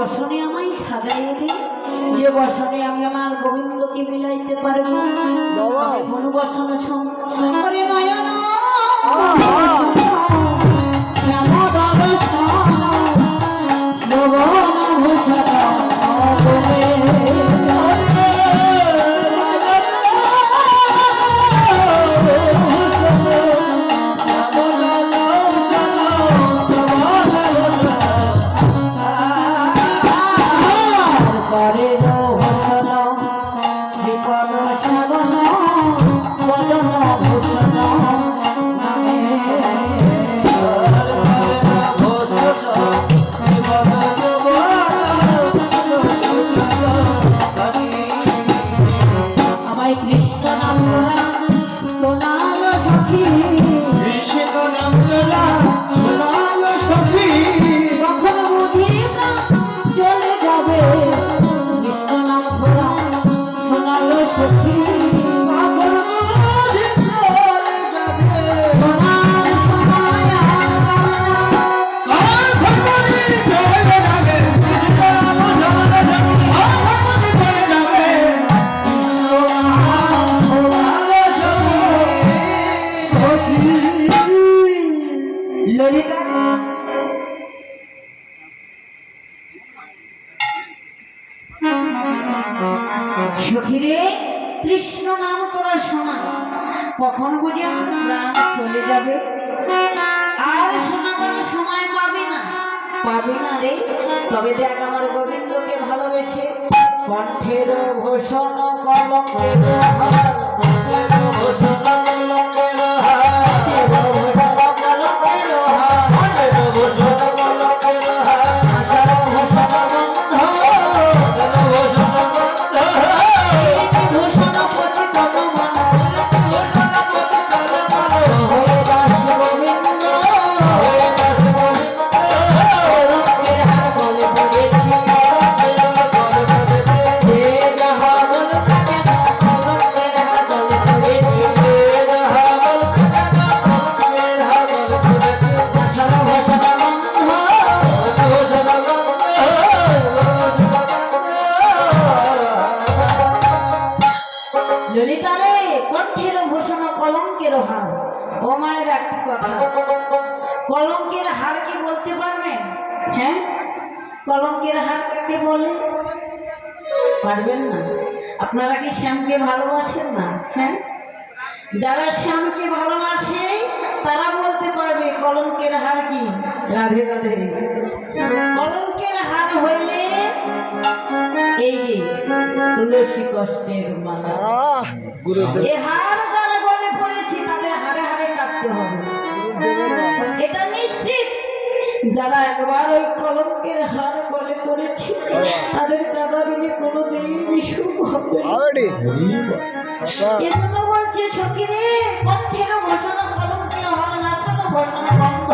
বসনে আমায় সাজাইয়ে দিই, যে বসনে আমি আমার গোবিন্দকে মিলাইতে পারবো। কোনো বসন শোন করে নয়ন সখীরে, কৃষ্ণ নাম তোরা শোনা, কখন বুঝি আমার প্রাণ চলে যাবে, আর শোনাবার সময় পাবি না রে। তবে দেখ আমার গোবিন্দকে ভালোবেসে কণ্ঠের ভূষণ কলঙ্কের কলঙ্কের হার কি বলতে পারবেন? হ্যাঁ, কলঙ্কের হার কাকে বলে পারবেন না? আপনারা কি শ্যামকে ভালোবাসেন না? হ্যাঁ, যারা শ্যামকে ভালোবাসে তারা বলতে পারবে কলঙ্কের হার কি। রাধে রাধে। কলঙ্কের হার হইলে এই যে তুলসী কষ্টের মালা, এই হার যারা গলে পড়েছে তাদের হারে হারে কাটতে হবে, এটা নিশ্চিত। যারা একবার ওই কলঙ্কের হার গলে পড়েছে তাদের কাদা বিলে কোনোদিন সুখ হবে। এজন্য বলছে সখীরে, কণ্ঠের ভূষণ কলঙ্কের হার নাশানো ভূষণ গন্ধ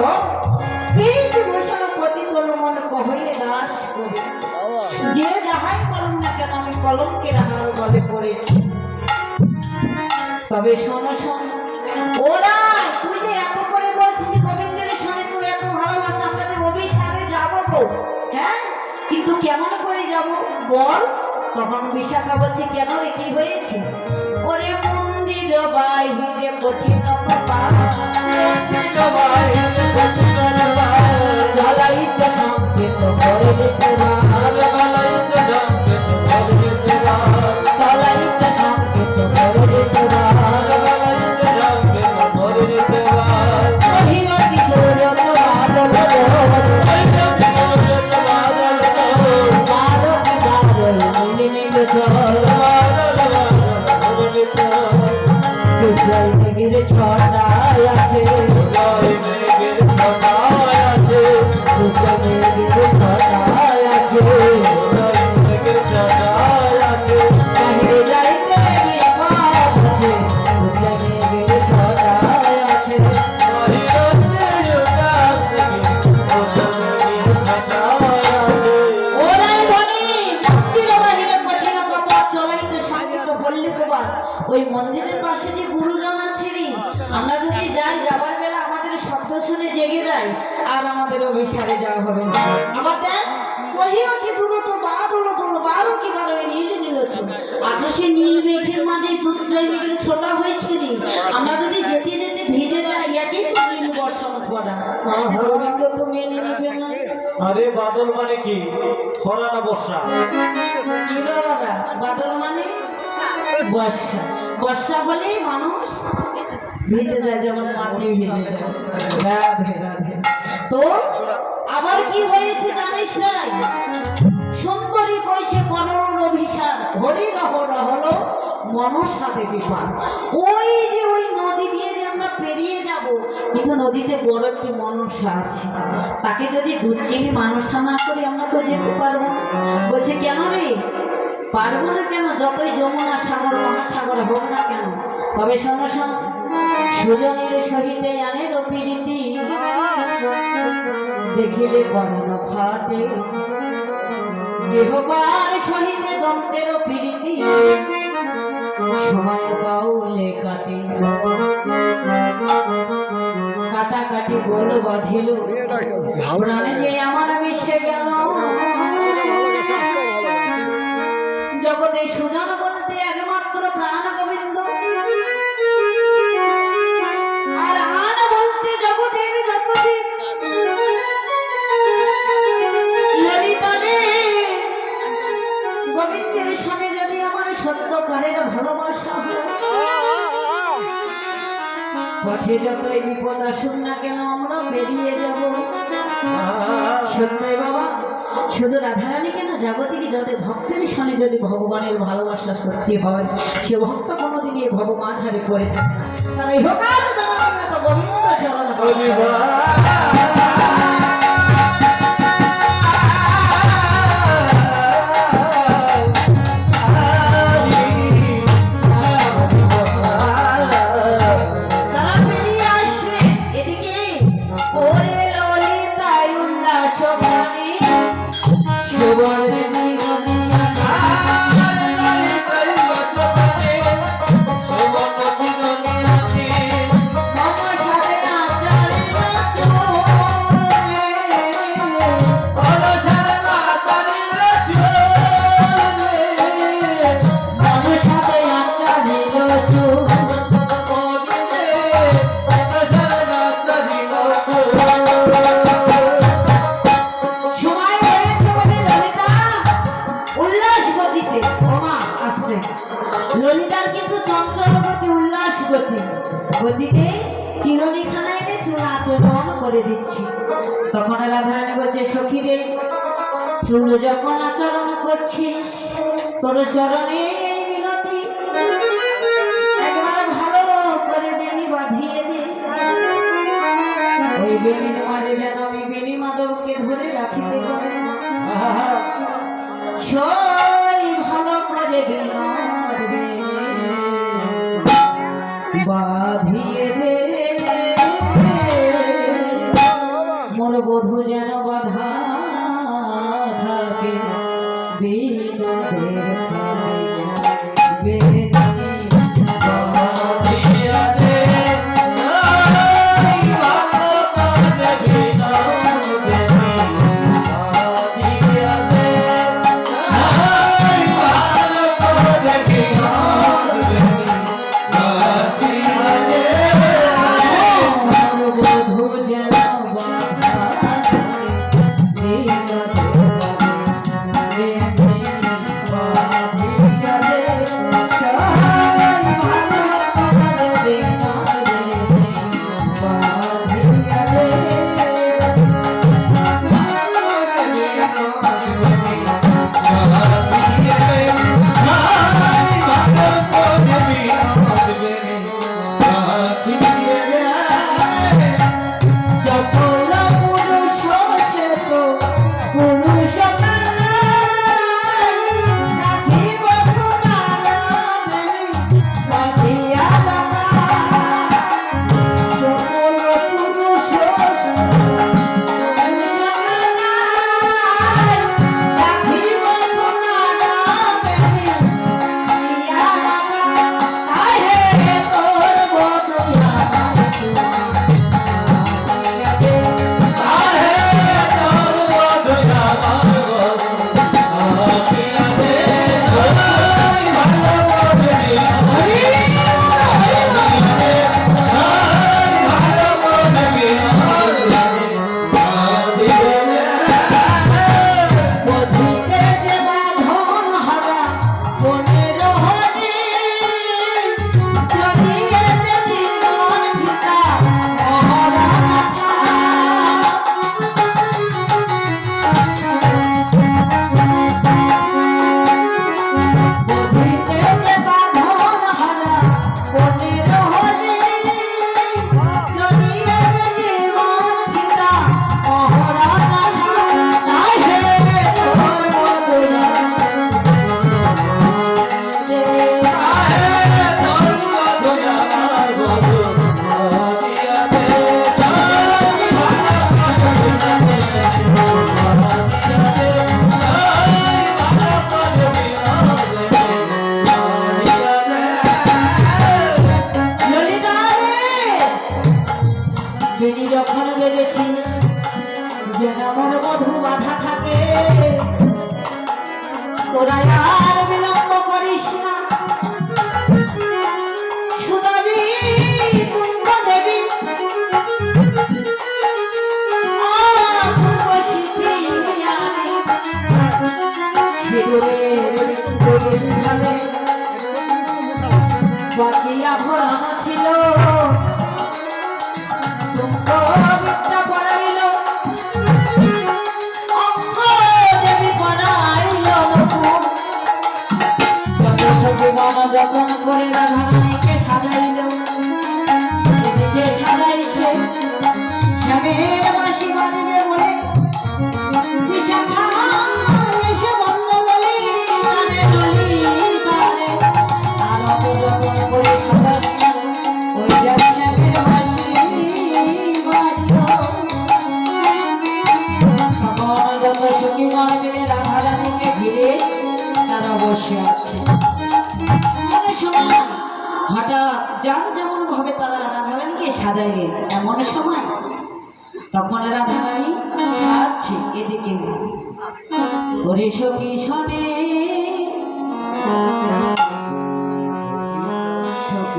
প্রীতি ভূষণ পতি কোন মন কহলে নাশ করে। যে যাহাই বলুন না কেন আমি কলঙ্কের হার গলে পড়েছি। তবে শোনো শোন, ওরা তুই যে এত করে বলছিস গোবিন্দের সঙ্গে তোর এত ভালোবাসা, আমরা যে অভিসারে যাবো গো, হ্যাঁ, কিন্তু কেমন করে যাব বল? তখন বিশাখা বলছে, কেন রে, কি হয়েছে? ওরে মন্দির বাহিরে কঠিন জ্বালাইতে সংকেত করে দিতে ছড়ায় আছে, ছড়ায় আছে, বাহিরে যাইতে ওই মন্দিরের পাশে যে গুরুজন আছেন, আমরা যদি যাই, যাবার বেলা আমাদের শব্দ শুনে জেগে যাই, আর আমাদের অভিসারে যাওয়া হবে না। আবার দেখ কহিও কি দ্রুত বাদল দোল বারো কি বারো নীল নীলছ আকাশে নীল মেঘের মাঝে দুধ প্রেমিকের ছোটা হয়েছে রে আমরা যদি যেতে যেতে ভিজে যাই একই নীল বর্ষণ করা গোবিন্দ তো মেনে নিবে না। আরে বাদল মানে কি? খরা না বর্ষা? কি বাবা বাদল মানে বর্ষা। বর্ষা হলেই মানুষ ভিজে যায়, যেমন মাটি ভিজে যায়। রাধে রাধে। তো আবার কি হয়েছে জানিস নাই? সুন্দরী কইছে করণ অভিশাপ হরি রহ হলো মনসা দেবী পান। ওই যে ওই নদী দিয়ে যে আমরা পেরিয়ে যাব, কিন্তু নদীতে বড় একটি মনসা আছে, তাকে যদি দুর্চিনি মানসা না করি আমরা তো যেতে পারবো না। বলছে কেন রে? পারবো না কেন? যতই যমুনা সাগর মহাসাগর হোক না কেন, তবে শোনো শোন, সুজনের সহিতে আনের প্রীতি দেখিলে বরণ ফাটে, যেহবার সহিতে দন্তের প্রীতি সময় বাউলে কাটে। কাটাকাটি গোল বাঁধিল প্রাণে যে আমার মিশে গেল। জগতে সুজন বলতে একমাত্র প্রাণ গোবিন্দ, আর আন বলতে জগতের যত জীব। ললিতানে গোবিন্দের সঙ্গে যদি আমার সত্যকারের ভালোবাসা হয়, পথে যতই বিপদ আসুক না কেন আমরা বেরিয়ে যাব। সত্যই বাবা, শুধু রাধারানী কেন, জাগতিক যত ভক্তের সঙ্গে যদি ভগবানের ভালোবাসা সত্যি হয়, সে ভক্ত কোনোদিন এই ভগবান ঝাড়ে পড়ে থাকে না। তারা ইহকাল জনমে তো গোবিন্দ চরণ ললিতার কিন্তু চঞ্চল গতি, উল্লাস গতি। গতিতে চিরনিখানা এনে চুল আচরণ করে দিচ্ছি। তখন রাধারানী বলছে, সখী রে, চুল যখন আচরণ করছিস, তোর চরণে এই মিনতি, একবার ভালো করে বেনি বাঁধিয়ে দিস। ওই বেনির মাঝে যেন আমি বেনি মাধবকে ধরে রাখিতে পারি। সই ভালো করে বাঁধিয়ে দে, মোর বধূ যেন বাধা থাকে বিনোদের যেন আমার মধু বাধা থাকে, তোরা আর বিলম্ব করিস না। সুদাবি কুম্ভ দেবী বাকিয়া ভরানো ছিল, বিদ্যা পড়াইল, অঙ্গ দেবী পড়াইল, জীবন যতন করে রাধারানীকে সাজাইল। এদিকে সাজাইছে স্বামীর বাঁশি বাজবে বলে, দিশা খায় এসে বন্ধ বলি কানে নলি কানে, তার অত যতন করে সাজাস না, ওই যা স্বামীর বাঁশি বাজল। তখন যত সখীগণ মিলে রাধারানীকে ঘিরে তারা বসে আছে। সময় হঠাৎ যার যেমন ভাবে তারা রাধারানীকে সাজাইলেন, এমন সময় তখন রাধারানী সাজছে এদিকে, ওরে সখী শোনে